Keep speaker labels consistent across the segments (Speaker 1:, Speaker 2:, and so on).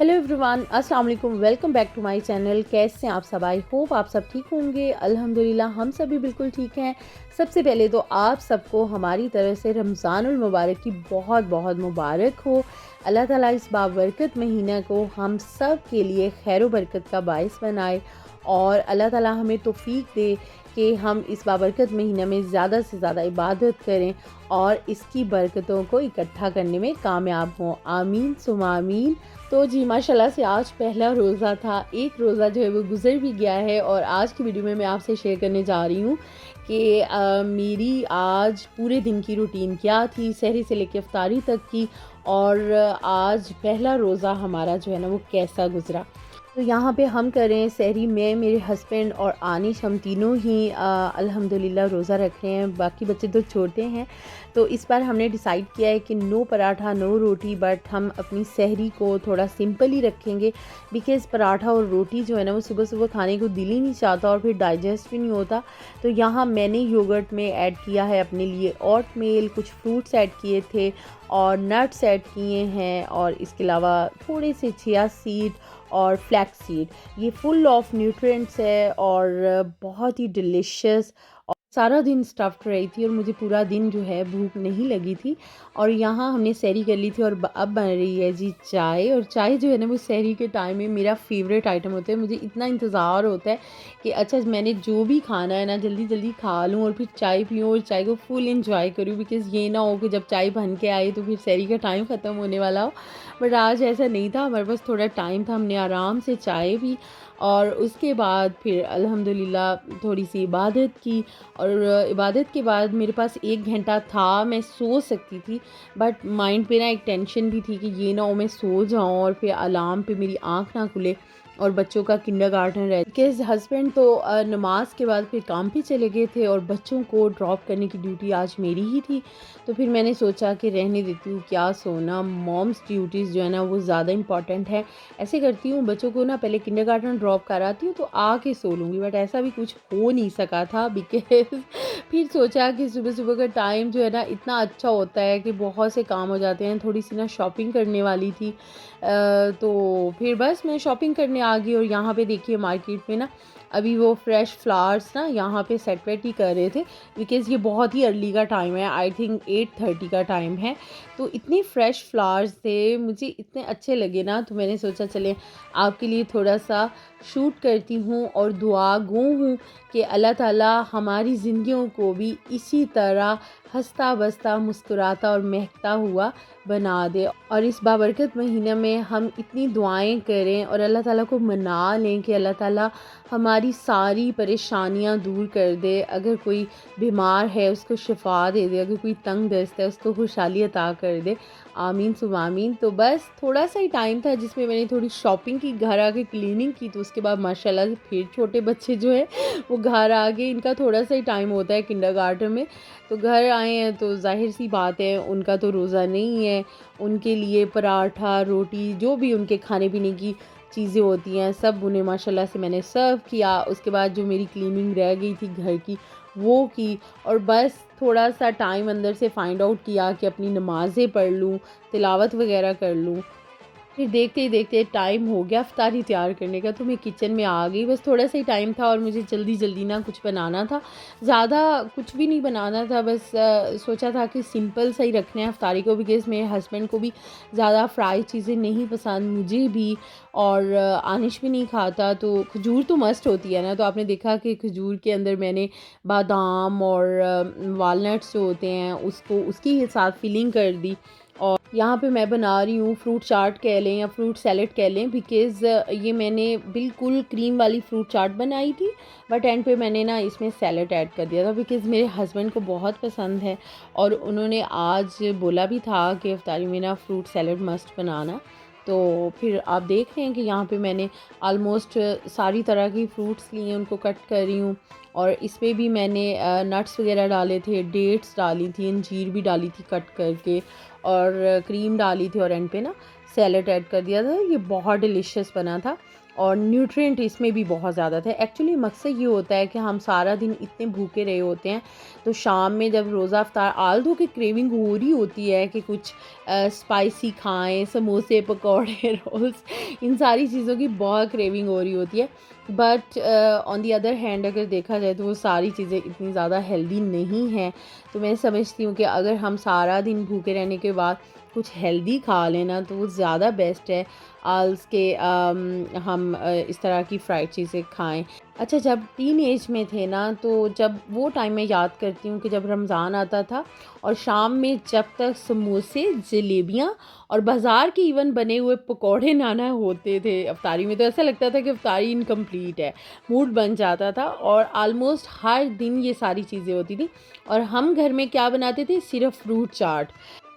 Speaker 1: Hello everyone, अस्सलाम वालेकुम। Welcome back to my channel. कैसे हैं आप सब? आई होप आप सब ठीक होंगे। अल्हम्दुलिल्लाह हम सब भी बिल्कुल ठीक हैं। सबसे पहले तो आप सबको हमारी तरफ से रमज़ानुल मुबारक की बहुत बहुत मुबारक हो। अल्लाह ताला इस बाबरकत महीना को हम सब के लिए खैर बरकत का बाइस बनाए और अल्लाह ताला हमें तौफीक दे कि हम इस बाबरकत महीना में ज़्यादा से ज़्यादा इबादत करें और इसकी बरकतों को इकट्ठा करने में कामयाब हों। आमीन सुमा आमीन। तो जी माशाल्लाह से आज पहला रोज़ा था। एक रोज़ा जो है वो गुज़र भी गया है और आज की वीडियो में मैं आपसे शेयर करने जा रही हूँ कि मेरी आज पूरे दिन की रूटीन क्या थी, सहरी से लेकर इफ्तारी तक की, और आज पहला रोज़ा हमारा जो है ना वो कैसा गुज़रा। तो यहाँ पे हम कर रहे हैं सहरी में, मेरे हस्बैंड और आनिश, हम तीनों ही अल्हम्दुलिल्लाह रोज़ा रख रहे हैं। बाकी बच्चे तो छोटे हैं। तो इस बार हमने डिसाइड किया है कि no paratha no roti, but हम अपनी सहरी को थोड़ा सिंपल ही रखेंगे बिकॉज़ पराठा और रोटी जो है ना वो सुबह सुबह खाने को दिल ही नहीं चाहता और फिर डाइजेस्ट भी नहीं होता। तो यहाँ मैंने योगर्ट में ऐड किया है अपने लिए ओट मेल, कुछ फ्रूट्स ऐड किए थे और नट्स ऐड किए हैं, और इसके अलावा थोड़े से चिया सीड और फ्लैक्स सीड। ये फुल ऑफ न्यूट्रिएंट्स है और बहुत ही डिलिशियस। और सारा दिन स्टफ्ड रही थी और मुझे पूरा दिन जो है भूख नहीं लगी थी। और यहाँ हमने सहरी कर ली थी और अब बन रही है जी चाय। और चाय जो है ना वो सहरी के टाइम में मेरा फेवरेट आइटम होता है। मुझे इतना इंतज़ार होता है कि अच्छा मैंने जो भी खाना है ना जल्दी जल्दी खा लूँ और फिर चाय पीऊँ और चाय को फुल इंजॉय करूँ, बिकॉज़ ये ना हो कि जब चाय बन के आए तो फिर सहरी का टाइम ख़त्म होने वाला हो। बट आज ऐसा नहीं था, हमारे पास थोड़ा टाइम था, हमने आराम से चाय पी और उसके बाद फिर अल्हम्दुलिल्लाह थोड़ी सी इबादत की। और इबादत के बाद मेरे पास 1 घंटा था, मैं सो सकती थी, बट माइंड पे ना एक टेंशन भी थी कि ये ना हो मैं सो जाऊं और फिर अलार्म पे मेरी आँख ना खुले और बच्चों का किंडरगार्टन रहे। बिकॉज हस्बैंड तो नमाज के बाद फिर काम पे चले गए थे और बच्चों को ड्रॉप करने की ड्यूटी आज मेरी ही थी। तो फिर मैंने सोचा कि रहने देती हूँ, क्या सोना, मॉम्स ड्यूटीज़ जो है ना वो ज़्यादा इंपॉर्टेंट है। ऐसे करती हूँ, बच्चों को ना पहले किंडरगार्टन ड्रॉप कराती हूँ तो आके सो लूँगी, बट ऐसा भी कुछ हो नहीं सका था बिकॉज फिर सोचा कि सुबह सुबह का टाइम जो है ना इतना अच्छा होता है कि बहुत से काम हो जाते हैं। थोड़ी सी ना शॉपिंग करने वाली थी, तो फिर बस मैं शॉपिंग करने आ गई। और यहाँ पे देखिए मार्केट में ना अभी वो फ्रेश फ्लावर्स ना यहाँ पे सेट वेट ही कर रहे थे, बिकॉज़ ये बहुत ही अर्ली का टाइम है, आई थिंक 8:30 का टाइम है। तो इतने फ्रेश फ्लावर्स थे, मुझे इतने अच्छे लगे ना, तो मैंने सोचा चलें आपके लिए थोड़ा सा शूट करती हूँ और दुआ गो हूँ कि अल्लाह ताला हमारी ज़िंदगियों को भी इसी तरह हंसता बसता मुस्कुराता और महकता हुआ बना दे। और इस बाबरकत महीने में हम इतनी दुआएं करें और अल्लाह ताला को मना लें कि अल्लाह ताला हमारी सारी परेशानियां दूर कर दे। अगर कोई बीमार है उसको शिफा दे दे, अगर कोई तंग दस्त है उसको खुशहाली अता कर दे। आमीन सुम आमीन। तो बस थोड़ा सा ही टाइम था जिसमें मैंने थोड़ी शॉपिंग की, घर आके क्लीनिंग की, तो उसके बाद माशाल्लाह से फिर छोटे बच्चे जो है वो घर आ गए। इनका थोड़ा सा ही टाइम होता है किंडरगार्टन में, तो घर आए हैं तो जाहिर सी बात है उनका तो रोज़ा नहीं है। उनके लिए पराठा रोटी जो भी उनके खाने पीने की चीज़ें होती हैं सब उन्हें माशाल्लाह से मैंने सर्व किया। उसके बाद जो मेरी क्लीनिंग रह गई थी घर की वो की, और बस थोड़ा सा टाइम अंदर से फाइंड आउट किया कि अपनी नमाज़ें पढ़ लूँ, तिलावत वगैरह कर लूँ। फिर देखते ही देखते टाइम हो गया इफ्तारी तैयार करने का, तो मैं किचन में आ गई। बस थोड़ा सा ही टाइम था और मुझे जल्दी जल्दी ना कुछ बनाना था, ज़्यादा कुछ भी नहीं बनाना था। बस सोचा था कि सिंपल सा ही रखना है इफ्तारी को, बिकॉज़ मेरे हस्बैंड को भी ज़्यादा फ्राई चीज़ें नहीं पसंद, मुझे भी, और आनिश भी नहीं खाता। तो खजूर तो मस्ट होती है ना, तो आपने देखा कि खजूर के अंदर मैंने बादाम और वालनट्स जो होते हैं उसको उसकी ही साथ फिलिंग कर दी। और यहाँ पे मैं बना रही हूँ फ्रूट चाट कह लें या फ्रूट सैलेड कह लें, बिकॉज़ ये मैंने बिल्कुल क्रीम वाली फ्रूट चाट बनाई थी, बट एंड पे मैंने ना इसमें सैलेड ऐड कर दिया था बिकॉज़ मेरे हस्बैंड को बहुत पसंद है और उन्होंने आज बोला भी था कि इफ्तारी में ना फ्रूट सैलेड मस्ट बनाना। तो फिर आप देख रहे हैं कि यहाँ पे मैंने ऑलमोस्ट सारी तरह की फ्रूट्स लिए, उनको कट कर रही हूँ। और इसमें भी मैंने नट्स वगैरह डाले थे, डेट्स डाली थी, अंजीर भी डाली थी कट करके, और क्रीम डाली थी, और एंड पे ना सैलेड ऐड कर दिया था। ये बहुत डिलीशियस बना था। और न्यूट्रिएंट इसमें भी बहुत ज़्यादा थे। एक्चुअली मकसद ये होता है कि हम सारा दिन इतने भूखे रहे होते हैं, तो शाम में जब रोज़ा अफ्तार आल्दो की क्रेविंग हो रही होती है कि कुछ स्पाइसी खाएँ, समोसे, पकौड़े, रोल्स, इन सारी चीज़ों की बहुत क्रेविंग हो रही होती है। But on the other hand अगर देखा जाए तो वो सारी चीज़ें इतनी ज़्यादा हेल्दी नहीं हैं। तो मैं समझती हूँ कि अगर हम सारा दिन भूखे रहने के बाद कुछ हेल्दी खा लेना तो वो ज़्यादा बेस्ट है आल्स के हम इस तरह की फ्राइड चीज़ें खाएं। अच्छा, जब टीन एज में थे ना, तो जब वो टाइम मैं याद करती हूँ कि जब रमज़ान आता था और शाम में जब तक समोसे, जलेबियाँ और बाज़ार के इवन बने हुए पकौड़े ना होते थे अफ्तारी में, तो ऐसा लगता था कि अफ्तारी इनकम्प्लीट है, मूड बन जाता था। और आलमोस्ट हर दिन ये सारी चीज़ें होती थी। और हम घर में क्या बनाते थे, सिर्फ फ्रूट चाट।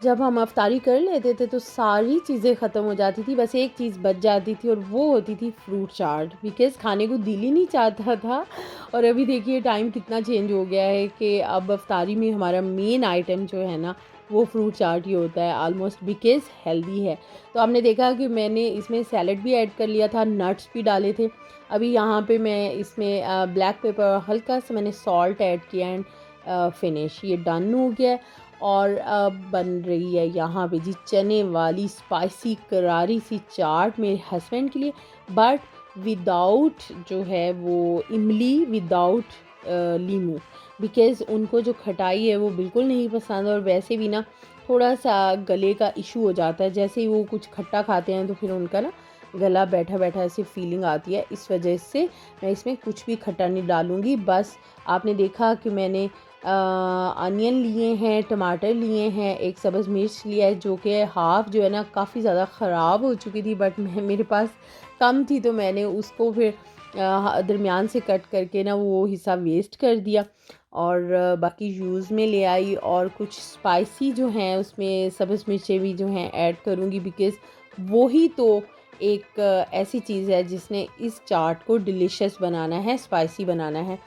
Speaker 1: जब हम अफ्तारी कर लेते थे तो सारी चीज़ें ख़त्म हो जाती थी, बस एक चीज़ बच जाती थी और वो होती थी फ्रूट चाट, बिकॉज़ खाने को दिल ही नहीं चाहता था। और अभी देखिए टाइम कितना चेंज हो गया है कि अब अफ्तारी में हमारा मेन आइटम जो है ना, वो फ्रूट चाट ही होता है ऑलमोस्ट, बिकॉज़ हेल्दी है। तो आपने देखा कि मैंने इसमें सैलेड भी ऐड कर लिया था, नट्स भी डाले थे। अभी यहाँ पे मैं इसमें ब्लैक पेपर और हल्का सा मैंने सॉल्ट ऐड किया एंड फिनिश, ये डन हो गया है। और अब बन रही है यहाँ पे जी चने वाली स्पाइसी करारी सी चाट मेरे हस्बैंड के लिए, बट विदाउट जो है वो इमली, विदाउट लीमू, बिकॉज़ उनको जो खटाई है वो बिल्कुल नहीं पसंद। और वैसे भी ना थोड़ा सा गले का इशू हो जाता है, जैसे ही वो कुछ खट्टा खाते हैं तो फिर उनका ना गला बैठा बैठा ऐसी फीलिंग आती है। इस वजह से मैं इसमें कुछ भी खट्टा नहीं डालूँगी। बस आपने देखा कि मैंने अनियन लिए हैं, टमाटर लिए हैं, एक सब्ज़ मिर्च लिया है जो कि हाफ़ जो है ना काफ़ी ज़्यादा ख़राब हो चुकी थी, बट मेरे पास कम थी तो मैंने उसको फिर दरमियान से कट करके ना वो हिस्सा वेस्ट कर दिया। और बाकी यूज़ में ले आई और कुछ स्पाइसी जो हैं उसमें सब्ज़ मिर्चें भी जो हैं ऐड करूँगी, बिकॉज़ वो ही तो एक ऐसी चीज़ है जिसने इस चाट को डिलीशियस बनाना है, स्पाइसी बनाना है।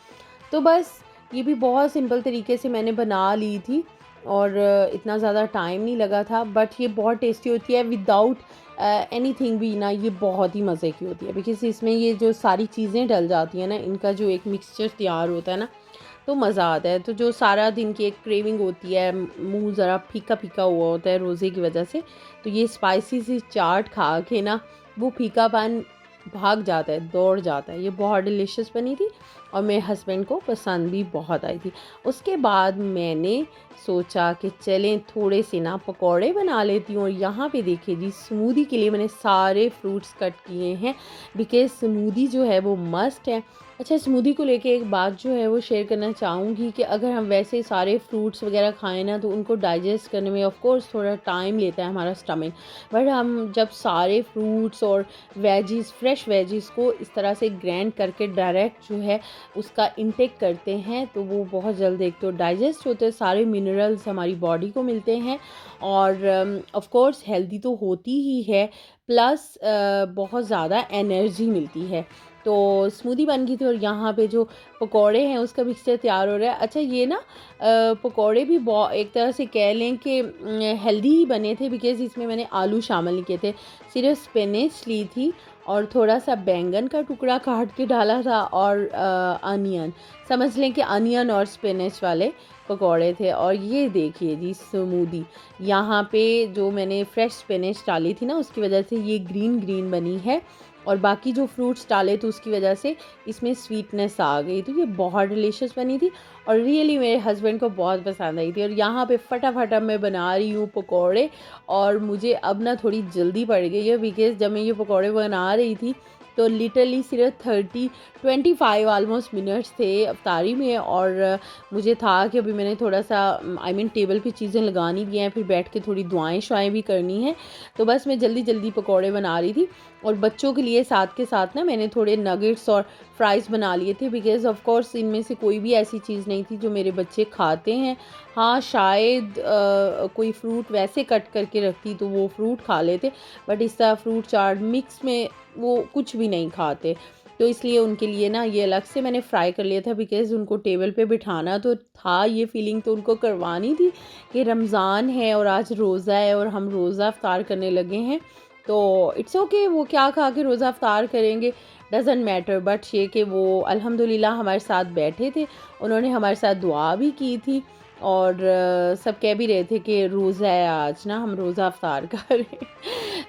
Speaker 1: तो बस ये भी बहुत सिंपल तरीके से मैंने बना ली थी और इतना ज़्यादा टाइम नहीं लगा था, बट ये बहुत टेस्टी होती है विदाउट एनीथिंग भी ना, ये बहुत ही मज़े की होती है, बिकॉज़ इसमें ये जो सारी चीज़ें डल जाती हैं ना, इनका जो एक मिक्सचर तैयार होता है ना, तो मज़ा आता है। तो जो सारा दिन की एक क्रेविंग होती है, मुँह ज़रा फीका-फीका हुआ होता है रोज़े की वजह से, तो ये स्पाइसी सी चाट खा के ना वो फीकापन भाग जाता है, दौड़ जाता है। ये बहुत डिलीशियस बनी थी और मेरे हस्बैंड को पसंद भी बहुत आई थी। उसके बाद मैंने सोचा कि चलें थोड़े से ना पकौड़े बना लेती हूँ। और यहाँ पे देखिए जी, स्मूदी के लिए मैंने सारे फ्रूट्स कट किए हैं, बिकॉज़ स्मूदी जो है वो मस्ट है। अच्छा, स्मूदी को लेके एक बात जो है वो शेयर करना चाहूँगी कि अगर हम वैसे सारे फ्रूट्स वगैरह खाएँ ना, तो उनको डाइजेस्ट करने में ऑफ़ कोर्स थोड़ा टाइम लेता है हमारा स्टमक। बट हम जब सारे फ्रूट्स और वेजीज़, फ्रेश वेजीज़ को इस तरह से ग्राइंड करके डायरेक्ट जो है उसका इंटेक करते हैं, तो वो बहुत जल्द एक तो डाइजेस्ट होते हैं, सारे मिनरल्स हमारी बॉडी को मिलते हैं और ऑफ़ कोर्स हेल्दी तो होती ही है, प्लस बहुत ज़्यादा एनर्जी मिलती है। तो स्मूदी बन गई थी और यहाँ पे जो पकौड़े हैं उसका मिक्सचर तैयार हो रहा है। अच्छा, ये ना पकौड़े भी एक तरह से कह लें कि हेल्दी ही बने थे, बिकॉज़ इसमें मैंने आलू शामिल नहीं किए थे, सिर्फ स्पिनच ली थी और थोड़ा सा बैंगन का टुकड़ा काट के डाला था और अनियन, समझ लें कि अनियन और स्पिनच वाले पकौड़े थे। और ये देखिए जी स्मूदी, यहाँ पे जो मैंने फ्रेश स्पिनच डाली थी ना, उसकी वजह से ये ग्रीन ग्रीन बनी है और बाकी जो फ्रूट्स डाले तो उसकी वजह से इसमें स्वीटनेस आ गई। तो ये बहुत डिलीशियस बनी थी और रियली मेरे हस्बैंड को बहुत पसंद आई थी। और यहाँ पे फटाफट अब मैं बना रही हूँ पकौड़े और मुझे अब ना थोड़ी जल्दी पड़ गई है, बिकॉज़ जब मैं ये पकौड़े बना रही थी तो लिटरली सिर्फ 25 ऑलमोस्ट मिनट्स थे अफ्तारी में। और मुझे था कि अभी मैंने थोड़ा सा आई मीन टेबल पे चीज़ें लगानी भी हैं, फिर बैठ के थोड़ी दुआएं शुआएं भी करनी हैं, तो बस मैं जल्दी जल्दी पकौड़े बना रही थी। और बच्चों के लिए साथ के साथ ना मैंने थोड़े नगेट्स और फ्राइज़ बना लिए थे, बिकॉज़ ऑफ़ कोर्स इनमें से कोई भी ऐसी चीज़ नहीं थी जो मेरे बच्चे खाते हैं। हाँ, शायद कोई फ्रूट वैसे कट करके रखती तो वो फ्रूट खा लेते, बट इस तरह फ्रूट चाट मिक्स में वो कुछ भी नहीं खाते। तो इसलिए उनके लिए ना ये अलग से मैंने फ्राई कर लिया था, बिकॉज़ उनको टेबल पे बिठाना तो था, ये फीलिंग तो उनको करवानी थी कि रमज़ान है और आज रोज़ा है और हम रोज़ा इफ्तार करने लगे हैं। तो इट्स ओके वो क्या खा के रोज़ा अफ्तार करेंगे, डज़न्ट मैटर, बट ये कि वो अल्हम्दुलिल्लाह हमारे साथ बैठे थे, उन्होंने हमारे साथ दुआ भी की थी और सब कह भी रहे थे कि रोज़ा है आज ना, हम रोज़ा अफ्तार करें।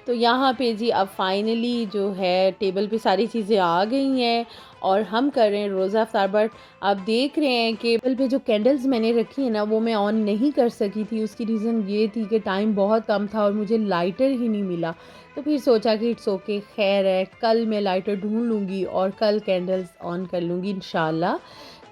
Speaker 1: तो यहाँ पे जी अब फाइनली जो है टेबल पे सारी चीज़ें आ गई हैं और हम कर रहे हैं रोज़ा अफ्तार। बट आप देख रहे हैं कि टेबल पे जो कैंडल्स मैंने रखी है ना वो मैं ऑन नहीं कर सकी थी। उसकी रीज़न ये थी कि टाइम बहुत कम था और मुझे लाइटर ही नहीं मिला। तो फिर सोचा कि इट्स ओके, खैर है, कल मैं लाइटर ढूंढ लूँगी और कल कैंडल्स ऑन कर लूँगी इंशाल्लाह।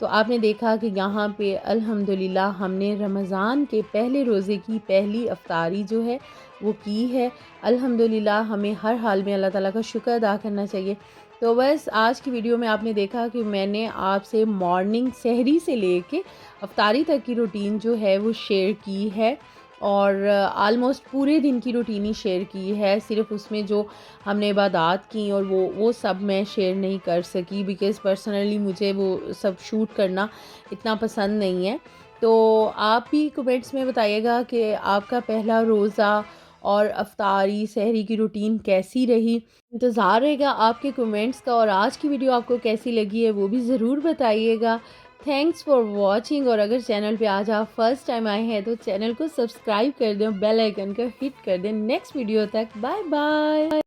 Speaker 1: तो आपने देखा कि यहाँ पे अल्हम्दुलिल्लाह हमने रमज़ान के पहले रोज़े की पहली अफ्तारी जो है वो की है। अल्हम्दुलिल्लाह हमें हर हाल में अल्लाह ताला का शुक्र अदा करना चाहिए। तो बस आज की वीडियो में आपने देखा कि मैंने आपसे मॉर्निंग सहरी से लेके अफ्तारी तक की रूटीन जो है वो शेयर की है और ऑलमोस्ट पूरे दिन की रूटीन ही शेयर की है। सिर्फ़ उसमें जो हमने इबादत की और वो सब मैं शेयर नहीं कर सकी बिकॉज़ पर्सनली मुझे वो सब शूट करना इतना पसंद नहीं है। तो आप भी कमेंट्स में बताइएगा कि आपका पहला रोज़ा और अफ्तारी सहरी की रूटीन कैसी रही। इंतज़ार रहेगा आपके कमेंट्स का और आज की वीडियो आपको कैसी लगी है वो भी ज़रूर बताइएगा। थैंक्स फॉर वॉचिंग और अगर चैनल पे आज आप फर्स्ट टाइम आए हैं तो चैनल को सब्सक्राइब कर दें, बेल आइकन को हिट कर दें। नेक्स्ट वीडियो तक बाय बाय।